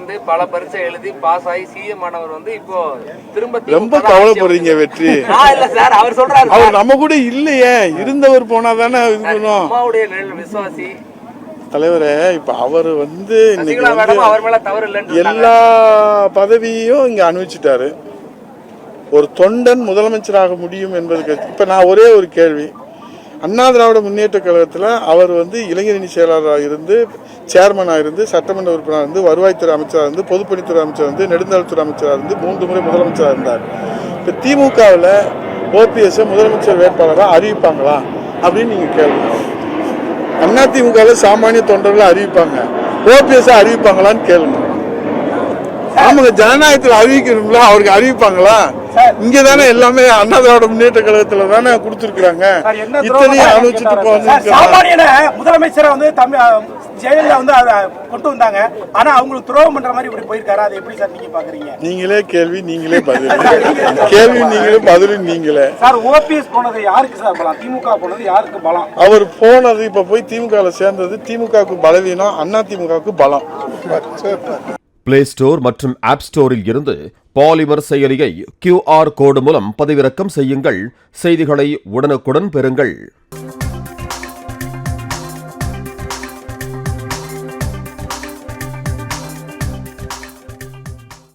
இருந்து பல பரீட்சை எழுதி பாஸ் ஆகி சிஎம் ஆனவர் வந்து இப்போ திரும்ப ரொம்ப கவலைப்படுறீங்க வெற்றி. இல்ல சார், அவர் சொல்றாரு அவர் நம்ம கூட இல்லையே, இருந்தவர் போனா தானே இருக்கணும். அம்மாவுடைய விசுவாசி தலைவரே. இப்ப அவர் வந்து அவர் மேல தவறு இல்லைன்னு எல்லா பதவியும் இங்க அனுபவிச்சுட்டாரு. ஒரு தொண்டன் முதலமைச்சராக முடியும் என்பதுக்கு இப்ப நான் ஒரே ஒரு கேள்வி. அண்ணா திராவிட முன்னேற்ற கழகத்தில் அவர் வந்து இளைஞரணி செயலாளராக இருந்து, சேர்மனாக இருந்து, சட்டமன்ற உறுப்பினராக இருந்து, வருவாய்த்துறை அமைச்சராக இருந்து, பொதுப்பணித்துறை அமைச்சராக இருந்து, நெடுஞ்சாலைத்துறை அமைச்சராக இருந்து 3 முறை முதலமைச்சராக இருந்தார். இப்போ திமுகவில் ஓபிஎஸ் முதலமைச்சர் வேட்பாளராக அறிவிப்பாங்களா அப்படின்னு நீங்க கேள்வி. அதிமுகவில் சாமானிய தொண்டர்களை அறிவிப்பாங்க, ஓபிஎஸ் அறிவிப்பாங்களான்னு கேளுங்க. ஆமாங்க, ஜனநாயகத்தில் அறிவிக்கணும்ல, அவருக்கு அறிவிப்பாங்களா? இங்கதானே எல்லாமே அண்ணா திராவிட முன்னேற்ற கழகத்துல தானே கொடுத்துருக்காங்க. இத்தனையும் அனுபவிச்சுட்டு போவாங்க. முதலமைச்சரை வந்து ஜெயலலிதா வந்து கொண்டு வந்தாங்க. ஆனா அவங்களுக்கு துரோகம் பண்ற மாதிரி இப்படி போயிருக்காரு. அதை எப்படி சார் நீங்க பாக்குறீங்க? நீங்களே கேள்வி, நீங்களே பதில். கேள்வி நீங்களே, பதில் நீங்களே. சார், ஓபிஎஸ் போனது யாருக்கு சார் பலம்? திமுக போனது யாருக்கு பலம்? அவர் போனது இப்ப போய் திமுக சேர்ந்தது திமுகவுக்கு பலவீனம், அண்ணா திமுகவுக்கு பலம். பிளே ஸ்டோர் மற்றும் ஆப் ஸ்டோரில் இருந்து பாலிமர் செயலியை QR கோடு மூலம் பதிவிறக்கம் செய்யுங்கள். செய்திகளை உடனுக்குடன் பெறுங்கள்.